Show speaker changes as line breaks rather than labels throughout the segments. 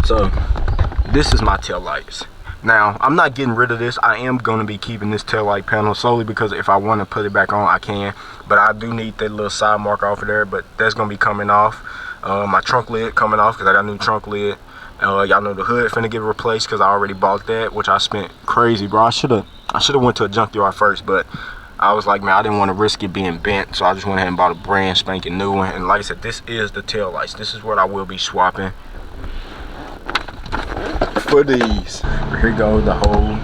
So this is my tail lights. Now I'm not getting rid of this. I am going to be keeping this tail light panel solely because if I want to put it back on, I can. But I do need that little side marker off of there, but that's going to be coming off. My trunk lid coming off because I got a new trunk lid. Y'all know the hood finna get replaced because I already bought that, which I spent crazy, bro. I should have went to a junkyard first, but I was like, man, I didn't want to risk it being bent, so I just went ahead and bought a brand spanking new one. And like I said, this is the tail lights. This is what I will be swapping for these. Here goes the whole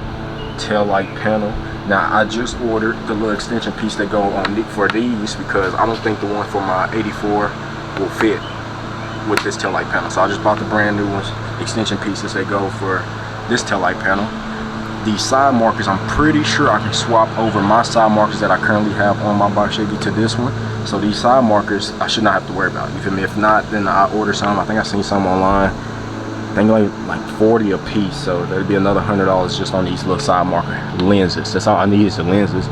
tail light panel. Now I just ordered the little extension piece that go on for these because I don't think the one for my 84 will fit with this tail light panel. So I just bought the brand new ones, extension pieces that go for this tail light panel. These side markers, I'm pretty sure I can swap over my side markers that I currently have on my box Chevy to this one. So these side markers I should not have to worry about. You feel me? If not, then I'll order some. I think I seen some online. I think like 40 a piece, so that'd be another $100 just on these little side marker lenses. That's all I need is the lenses.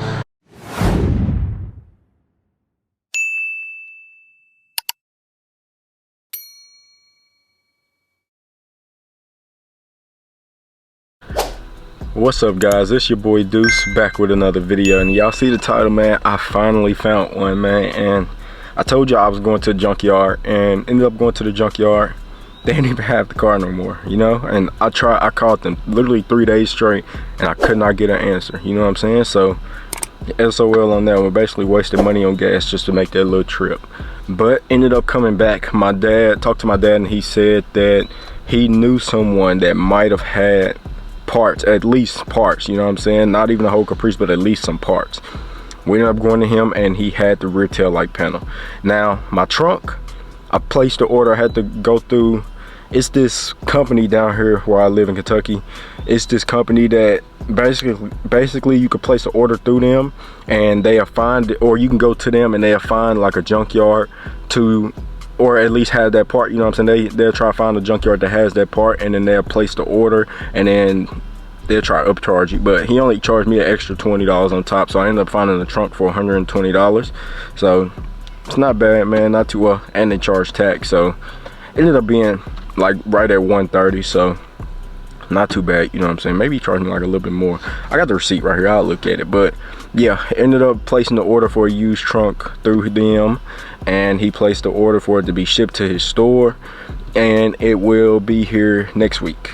What's up, guys? It's your boy Deuce back with another video, and y'all see the title, man. I finally found one, man, and I told y'all I was going to the junkyard and ended up going to the junkyard. They didn't even have the car no more, you know. And I called them literally 3 days straight and I could not get an answer, you know what I'm saying? So SOL on that one. Basically wasted money on gas just to make that little trip, but ended up coming back. My dad talked to my dad and he said that he knew someone that might have had parts, at least parts, you know what I'm saying? Not even a whole Caprice, but at least some parts. We ended up going to him and he had the rear tail light panel. Now my trunk, I placed the order. I had to go through, it's this company down here where I live in Kentucky. It's this company that basically you could place the order through them and they'll find it, or you can go to them and they'll find like a junkyard to, or at least have that part, you know what I'm saying? They'll try to find a junkyard that has that part and then they'll place the order and then they'll try to upcharge you. But he only charged me an extra $20 on top, so I ended up finding the trunk for $120. So it's not bad, man, not too well. And they charge tax, so it ended up being like right at $130, so not too bad, you know what I'm saying? Maybe he charged me like a little bit more. I got the receipt right here, I'll look at it. But yeah, ended up placing the order for a used trunk through them, and he placed the order for it to be shipped to his store, and it will be here next week.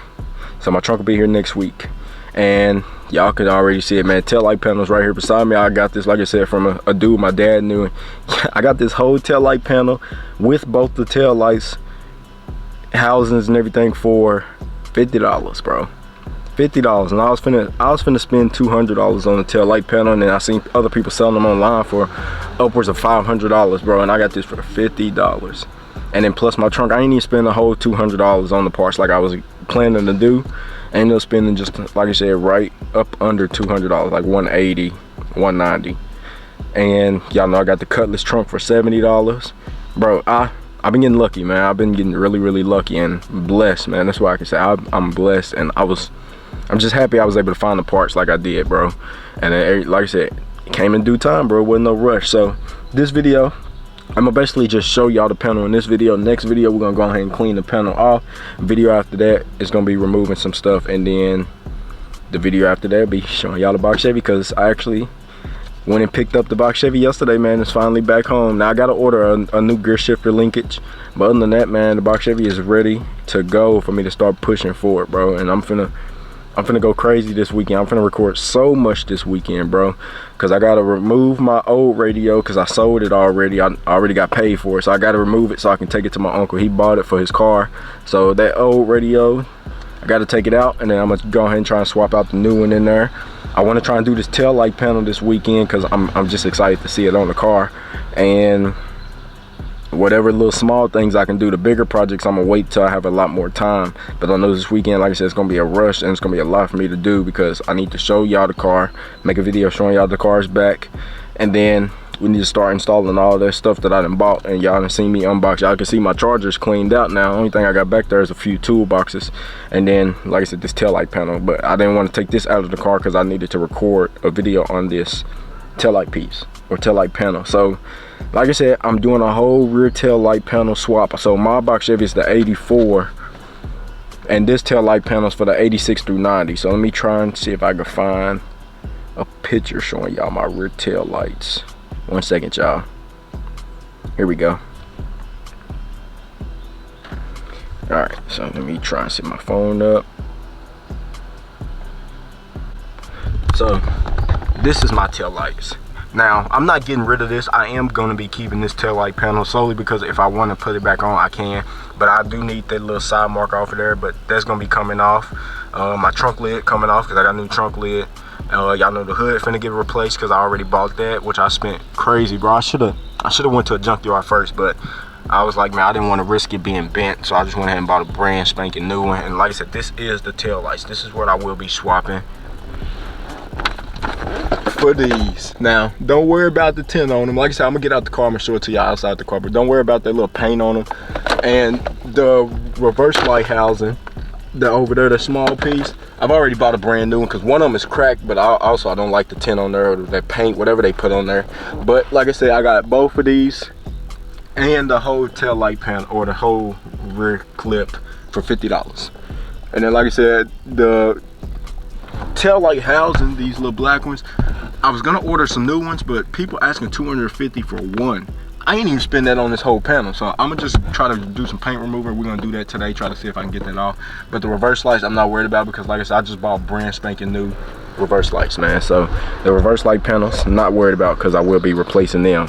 So my trunk will be here next week, and y'all could already see it, man. Tail light panels right here beside me. I got this, like I said, from a dude my dad knew. I got this whole tail light panel with both the tail lights, housings and everything for $50, bro. $50. And I was finna spend $200 on the tail light panel, and then I seen other people selling them online for upwards of $500, bro, and I got this for $50. And then plus my trunk, I ain't even spend a whole $200 on the parts like I was planning to do. I ended up spending, just like I said, right up under $200, like $180, $190. And y'all know I got the Cutlass trunk for $70. Bro, I've been getting lucky, man. I've been getting really lucky and blessed, man. That's why I can say I'm blessed, and I'm just happy I was able to find the parts like I did, bro. And then, like I said, it came in due time, bro. It wasn't no rush. So this video, I'm gonna basically just show y'all the panel in this video. Next video, we're gonna go ahead and clean the panel off. Video after that is gonna be removing some stuff, and then the video after that will be showing y'all the box Chevy, because I actually went and picked up the box Chevy yesterday, man. It's finally back home. Now I gotta order a new gear shifter linkage, but other than that, man, the box Chevy is ready to go for me to start pushing forward, bro. And I'm finna go crazy this weekend. I'm finna record so much this weekend, bro, because I gotta remove my old radio because I sold it already. I already got paid for it, so I gotta remove it so I can take it to my uncle. He bought it for his car, so that old radio, I gotta take it out, and then I'm gonna go ahead and try and swap out the new one in there. I want to try and do this tail light panel this weekend because I'm just excited to see it on the car, and whatever little small things I can do. The bigger projects, I'm gonna wait till I have a lot more time. But I know this weekend, like I said, it's gonna be a rush, and it's gonna be a lot for me to do because I need to show y'all the car, make a video showing y'all the car's back, and then we need to start installing all that stuff that I done bought. And y'all done seen me unbox. Y'all can see my charger's cleaned out now. Only thing I got back there is a few toolboxes, and then, like I said, this taillight panel. But I didn't want to take this out of the car because I needed to record a video on this taillight piece or taillight panel. So like I said, I'm doing a whole rear taillight panel swap. So my box Chevy is the 84, And this tail light panel is for the 86 through 90. So let me try and see if I can find a picture showing y'all my rear tail lights. 1 second, y'all. Here we go. All right, so let me try and set my phone up. So this is my tail lights. Now I'm not getting rid of this. I am going to be keeping this tail light panel solely because if I want to put it back on, I can. But I do need that little side marker off of there, but that's going to be coming off. My trunk lid coming off because I got a new trunk lid. Y'all know the hood finna get replaced because I already bought that, which I spent crazy, bro. I should have went to a junkyard first, but I was like, man, I didn't want to risk it being bent, so I just went ahead and bought a brand spanking new one. And like I said, this is the tail lights. This is what I will be swapping for these. Now, don't worry about the tint on them. Like I said, I'm gonna get out the car. I'm gonna show it to y'all outside the car, but don't worry about that little paint on them. And the reverse light housing, the over there, the small piece, I've already bought a brand new one because one of them is cracked, but I don't like the tint on there or that paint, whatever they put on there. But like I said, I got both of these and the whole tail light panel or the whole rear clip for $50. And then like I said, the tail light housing, these little black ones, I was gonna order some new ones, but people asking $250 for one. I ain't even spend that on this whole panel, so I'm gonna just try to do some paint remover. We're gonna do that today, try to see if I can get that off. But the reverse lights I'm not worried about because like I said, I just bought brand spanking new reverse lights, man. So the reverse light panels, I'm not worried about because I will be replacing them.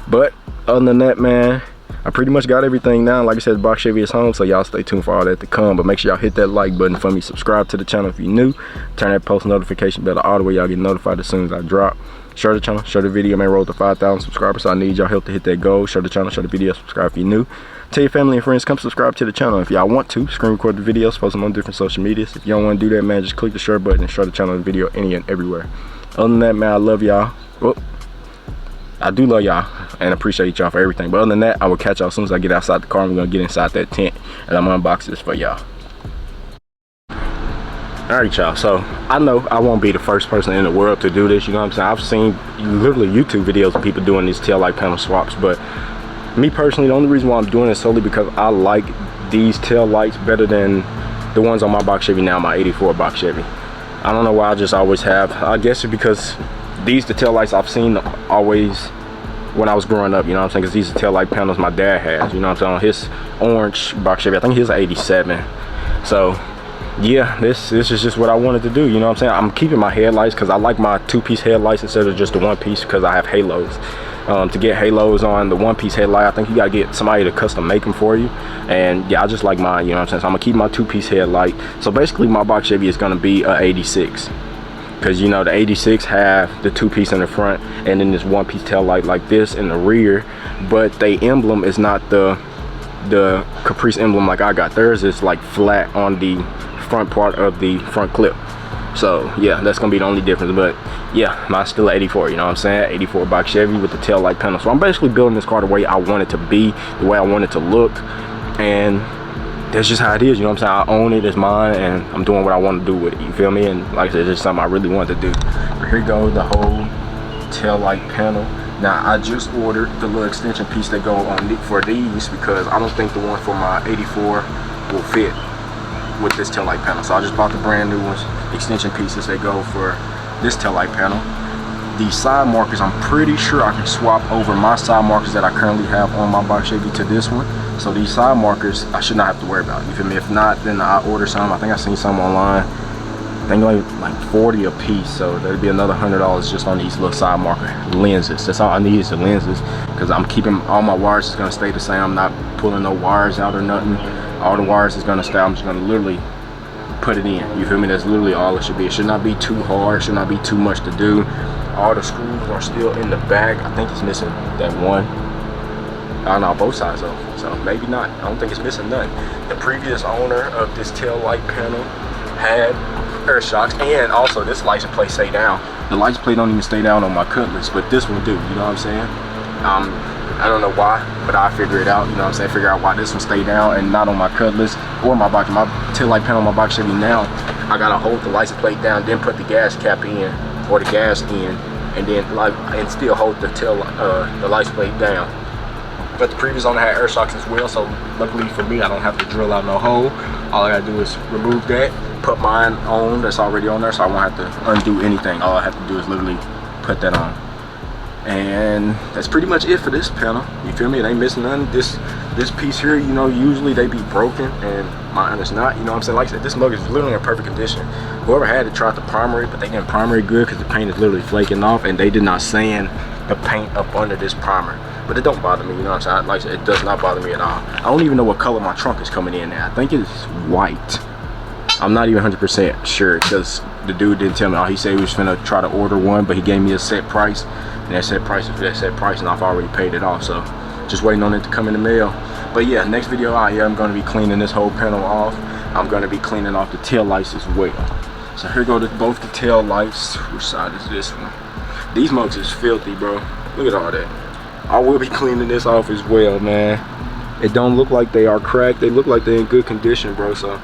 But other than that, man, I pretty much got everything now. Like I said, the box Chevy is home, so y'all stay tuned for all that to come. But make sure y'all hit that like button for me, subscribe to the channel if you're new, turn that post notification bell all the way, y'all get notified as soon as I drop. Share the channel, share the video, man. Roll to 5,000 subscribers, so I need y'all help to hit that goal. Share the channel, share the video, subscribe if you're new. Tell your family and friends, come subscribe to the channel. If y'all want to, screen record the videos, post them on different social medias. If you don't want to do that, man, just click the share button and share the channel and video any and everywhere. Other than that, man, I love y'all. Well, I do love y'all and appreciate y'all for everything. But other than that, I will catch y'all as soon as I get outside the car. I'm gonna get inside that tent and I'm gonna unbox this for y'all. Alright, y'all, so I know I won't be the first person in the world to do this, you know what I'm saying? I've seen literally YouTube videos of people doing these tail light panel swaps, but me personally, the only reason why I'm doing it is solely because I like these tail lights better than the ones on my box Chevy now, my 84 box Chevy. I don't know why, I just always have. I guess it's because these the tail lights I've seen always when I was growing up, you know what I'm saying? Because these are tail light panels my dad has, you know what I'm saying? His orange box Chevy, I think his 87. So yeah, this is just what I wanted to do, you know what I'm saying? I'm keeping my headlights because I like my two-piece headlights instead of just the one-piece because I have halos. To get halos on the one-piece headlight, I think you gotta get somebody to custom make them for you. And yeah, I just like mine, you know what I'm saying? So I'm gonna keep my two-piece headlight. So basically my box Chevy is gonna be a 86. Because you know the 86 have the two-piece in the front and then this one-piece tail light like this in the rear, but the emblem is not the Caprice emblem like I got. Theirs is like flat on the front part of the front clip. So yeah, that's gonna be the only difference. But yeah, mine's still 84, you know what I'm saying? 84 box Chevy with the tail light panel. So I'm basically building this car the way I want it to be, the way I want it to look, and that's just how it is, you know what I'm saying? I own it, it's mine, and I'm doing what I want to do with it, you feel me? And like I said, it's just something I really wanted to do. But here goes the whole tail light panel. Now I just ordered the little extension piece that go on for these because I don't think the one for my 84 will fit with this tail light panel. So I just bought the brand new ones, extension pieces that go for this tail light panel. These side markers, I'm pretty sure I can swap over my side markers that I currently have on my box Chevy to this one. So these side markers, I should not have to worry about, you feel me? If not, then I'll order some. I think I seen some online. I think like 40 a piece, so that'd be another $100 just on these little side marker lenses. That's all I need is the lenses, because I'm keeping all my wires is gonna stay the same. I'm not pulling no wires out or nothing. All the wires is gonna stay. I'm just gonna literally put it in, you feel me? That's literally all it should be. It should not be too hard, should not be too much to do. All the screws are still in the back. I think it's missing that one. I don't know, both sides though, so maybe not. I don't think it's missing none. The previous owner of this tail light panel had air shocks, and also this license plate stay down. The license plate don't even stay down on my Cutlass, but this one do, you know what I'm saying? I don't know why, but I figure it out, you know what I'm saying? Figure out why this one stay down and not on my Cutlass or my box. My tail light panel on my box Chevy now, I gotta hold the license plate down, then put the gas cap in or the gas in, and then still hold the license plate down. but the previous owner had air shocks as well, so luckily for me I don't have to drill out no hole. All I gotta do is remove that, put mine on that's already on there, so I won't have to undo anything. All I have to do is literally put that on. And that's pretty much it for this panel. You feel me? It ain't missing nothing. This piece here, you know, usually they be broken, and mine is not. You know what I'm saying? Like I said, this mug is literally in perfect condition. Whoever had it tried to primer it, but they didn't primer it good because the paint is literally flaking off, and they did not sand the paint up under this primer. But it don't bother me, you know what I'm saying? Like I said, it does not bother me at all. I don't even know what color my trunk is coming in at. I think it's white. I'm not even 100% sure because the dude didn't tell me. He said he was finna try to order one, but he gave me a set price. And that set price is that set price, and I've already paid it off. So just waiting on it to come in the mail. But yeah, next video out here, I'm going to be cleaning this whole panel off. I'm going to be cleaning off the tail lights as well. So here go both the tail lights. Which side is this one? These mugs is filthy, bro. Look at all that. I will be cleaning this off as well, man. It don't look like they are cracked. They look like they're in good condition, bro. So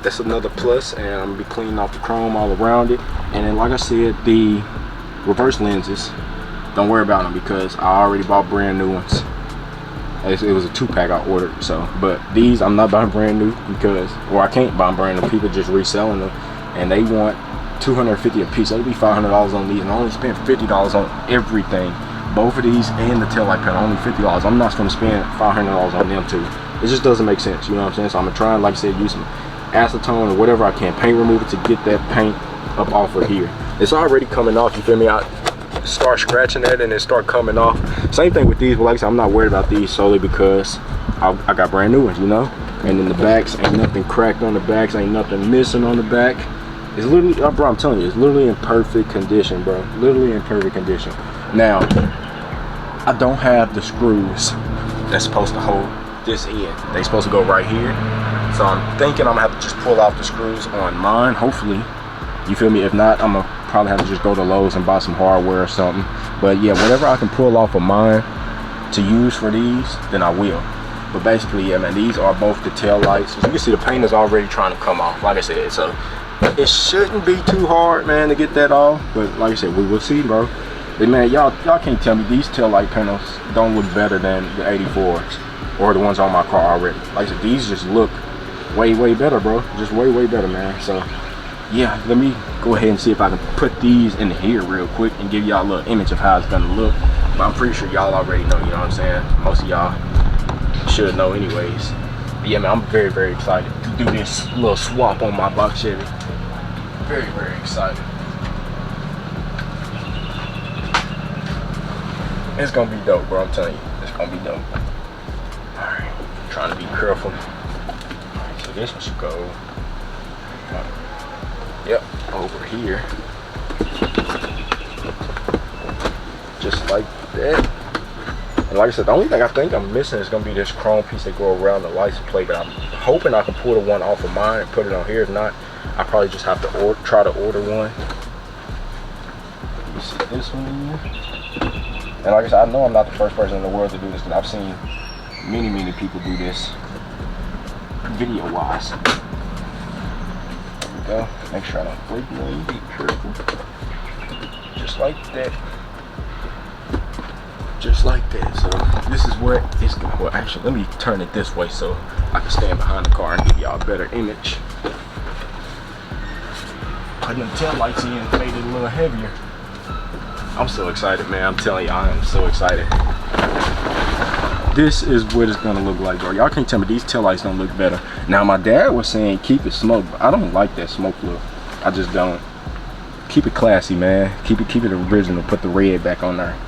that's another plus. And I'm going to be cleaning off the chrome all around it. And then, like I said, the reverse lenses, don't worry about them because I already bought brand new ones. It was a 2-pack I ordered. So, but these I'm not buying brand new because, or I can't buy them brand new. People just reselling them, and they want $250 a piece. That'll be $500 on these, and I only spent $50 on everything. Both of these and the taillight panel, only $50. I'm not going to spend $500 on them too. It just doesn't make sense. You know what I'm saying? So I'm gonna try and, like I said, use some acetone or whatever I can, paint remover, to get that paint up off of here. It's already coming off. You feel me? I start scratching that and it start coming off. Same thing with these, but like I said, I'm not worried about these solely because I got brand new ones, you know. And then the backs, ain't nothing cracked on the backs, ain't nothing missing on the back. It's literally, bro, I'm telling you, it's literally in perfect condition, bro. Literally in perfect condition. Now, I don't have the screws that's supposed to hold this in. They supposed to go right here. So I'm thinking I'm gonna have to just pull off the screws on mine, hopefully. You feel me? If not, I'm gonna probably have to just go to Lowe's and buy some hardware or something. But yeah, whatever I can pull off of mine to use for these, then I will. But basically, yeah, man, these are both the tail lights. As you can see, the paint is already trying to come off, like I said. So it shouldn't be too hard, man, to get that off. But like I said, we will see, bro. But man, y'all can't tell me these tail light panels don't look better than the 84s or the ones on my car already. Like I said, these just look way better, bro. Just way better, man. So yeah, let me go ahead and see if I can put these in here real quick and give y'all a little image of how it's gonna look. But I'm pretty sure y'all already know, you know what I'm saying? Most of y'all should know anyways. But yeah, man, I'm very excited to do this little swap on my box Chevy. Very excited. It's gonna be dope, bro. I'm telling you, it's gonna be dope. All right, trying to be careful. All right, so this one should go. Yep, over here. Just like that. And like I said, the only thing I think I'm missing is gonna be this chrome piece that go around the license plate. But I'm hoping I can pull the one off of mine and put it on here. If not, I probably just have to try to order one. You see this one? And like I said, I know I'm not the first person in the world to do this, because I've seen many people do this video-wise. There we go. Make sure I don't break one. Be careful. Just like that. Just like that. So this is where it's going. Well, actually, let me turn it this way so I can stand behind the car and give y'all a better image. Putting the tail lights in made it a little heavier. I'm so excited, man. I'm telling you, I am so excited. This is what it's gonna look like, bro. Y'all can't tell me these taillights don't look better. Now, my dad was saying keep it smoked, but I don't like that smoke look. I just don't. Keep it classy, man. Keep it original. Put the red back on there.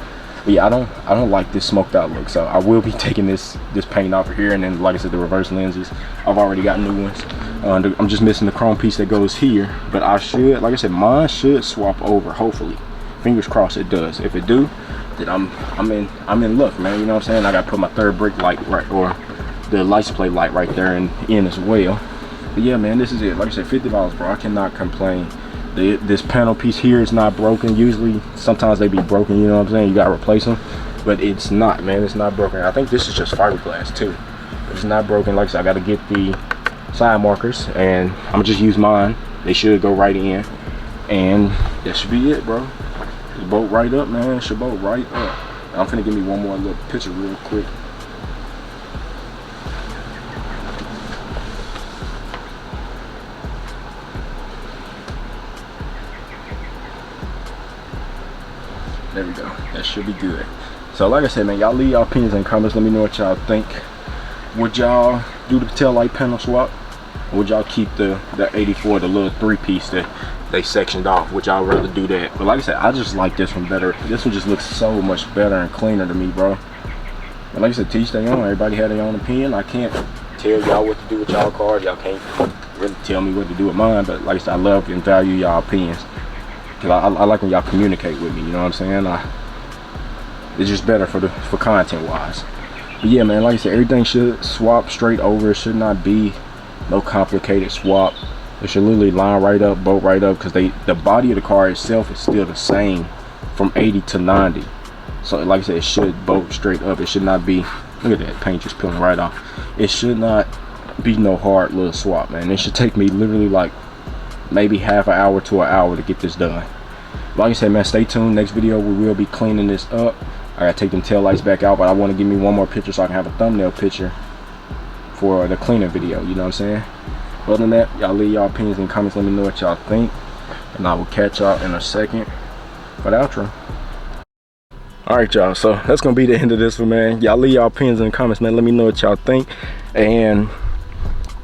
But yeah, I don't like this smoked out look. So I will be taking this paint off of here, and then, like I said, the reverse lenses. I've already got new ones. I'm just missing the chrome piece that goes here. But I should, like I said, mine should swap over. Hopefully. Fingers crossed it does. If it do, then I'm in luck, man. You know what I'm saying? I gotta put my third brake light right, or the license plate light right there and in as well. But yeah, man, this is it. Like I said, $50, bro. I cannot complain. This panel piece here is not broken. Usually, sometimes they be broken. You know what I'm saying? You gotta replace them, but it's not, man. It's not broken. I think this is just fiberglass too. It's not broken. Like I said, I gotta get the side markers, and I'm gonna just use mine. They should go right in, and that should be it, bro. Bolt right up, man. Should bolt right up. I'm finna give me one more little picture real quick There we go. That should be good. So like I said, man, y'all leave y'all opinions in the comments. Let me know what y'all think. Would y'all do the tail light panel swap? Or would y'all keep the 84, the little 3-piece that they sectioned off? Would y'all rather do that? But like I said, I just like this one better. This one just looks so much better and cleaner to me, bro. And like I said, teach their own. Everybody had their own opinion. I can't tell y'all what to do with y'all cars. Y'all can't really tell me what to do with mine. But like I said, I love and value y'all opinions. Cause I like when y'all communicate with me. You know what I'm saying? It's just better for content wise. But yeah, man, like I said, everything should swap straight over. It should not be no complicated swap. It should literally line right up, bolt right up, because the body of the car itself is still the same from 80 to 90. So like I said, it should bolt straight up. It should not be, look at that paint just peeling right off. It should not be no hard little swap, man. It should take me literally like maybe half an hour to an hour to get this done. Like I said, man, stay tuned. Next video we will be cleaning this up. I gotta take them tail lights back out, but I want to give me one more picture so I can have a thumbnail picture for the cleaning video. You know what I'm saying? Other than that, y'all leave y'all opinions in the comments. Let me know what y'all think, and I will catch y'all in a second for the outro. All right, y'all, so that's gonna be the end of this one, man. Y'all leave y'all opinions in the comments, man. Let me know what y'all think. And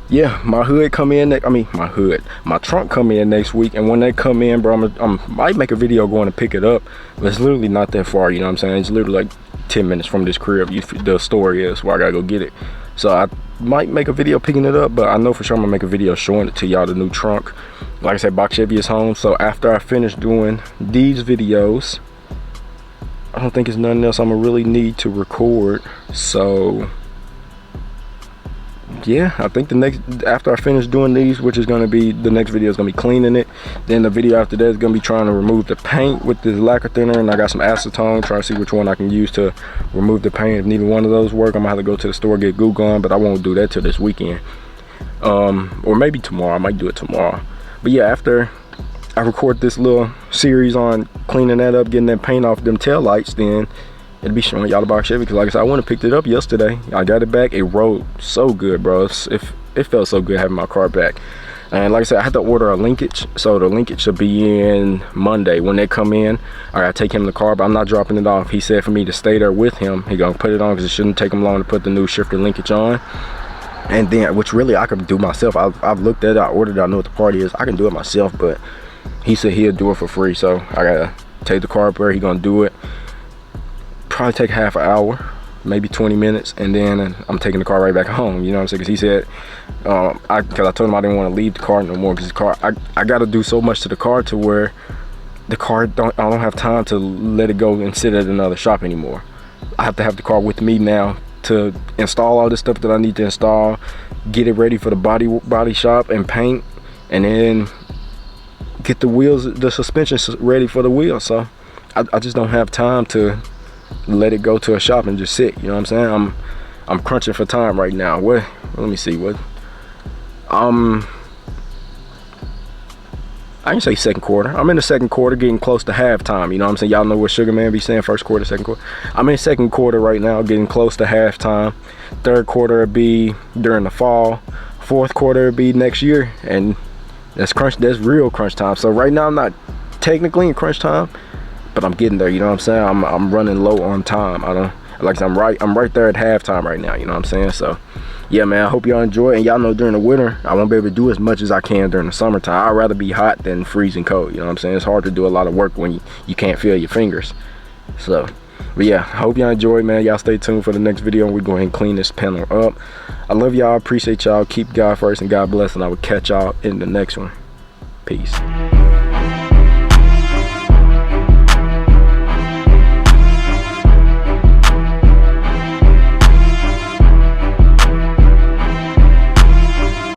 yeah, my hood come in, my trunk come in next week, and when they come in, bro, I might make a video going to pick it up, but it's literally not that far, you know what I'm saying? It's literally like 10 minutes from this crib, the store is, where I gotta go get it. So I might make a video picking it up, but I know for sure I'm gonna make a video showing it to y'all, the new trunk. Like I said, box Chevy is home, so after I finish doing these videos, I don't think it's nothing else I'm gonna really need to record. So yeah, I think after I finish doing these, which is gonna be, the next video is gonna be cleaning it. Then the video after that is gonna be trying to remove the paint with this lacquer thinner, and I got some acetone, trying to see which one I can use to remove the paint. If neither one of those work, I'm gonna have to go to the store, get glue gun, but I won't do that till this weekend. Or maybe tomorrow, I might do it tomorrow. But yeah, after I record this little series on cleaning that up, getting that paint off them tail lights, then it'll be showing y'all the box Chevy. Because like I said, I went and picked it up yesterday. I got it back. It rode so good, bro. It felt so good having my car back. And like I said, I had to order a linkage, so the linkage should be in Monday. When they come in, I gotta take him the car, but I'm not dropping it off. He said for me to stay there with him. He gonna put it on, because it shouldn't take him long to put the new shifter linkage on. And then, which really I could do myself. I've looked at it, I ordered it, I know what the part is. I can do it myself, but he said he'll do it for free, so I gotta take the car up there. He gonna do it. Probably take half an hour, maybe 20 minutes, and then I'm taking the car right back home. You know what I'm saying? Because he said, because I told him I didn't want to leave the car no more, because the car, I got to do so much to the car to where the car I don't have time to let it go and sit at another shop anymore. I have to have the car with me now to install all this stuff that I need to install, get it ready for the body shop and paint, and then get the wheels, the suspension ready for the wheels. So I just don't have time to let it go to a shop and just sit. You know what I'm saying? I'm crunching for time right now. Let me see what I can say second quarter. I'm in the second quarter, getting close to halftime. You know what I'm saying? Y'all know what Sugar Man be saying, first quarter, second quarter. I'm in second quarter right now, getting close to halftime. Third quarter will be during the fall. Fourth quarter will be next year, and that's real crunch time. So right now I'm not technically in crunch time, but I'm getting there. You know what I'm saying? I'm running low on time. I'm right there at halftime right now. You know what I'm saying? So yeah, man, I hope y'all enjoy it. And y'all know during the winter, I won't be able to do as much as I can during the summertime. I'd rather be hot than freezing cold. You know what I'm saying? It's hard to do a lot of work when you can't feel your fingers. So, but yeah, I hope y'all enjoy, man. Y'all stay tuned for the next video, and we're going to clean this panel up. I love y'all. Appreciate y'all. Keep God first and God bless, and I will catch y'all in the next one. Peace.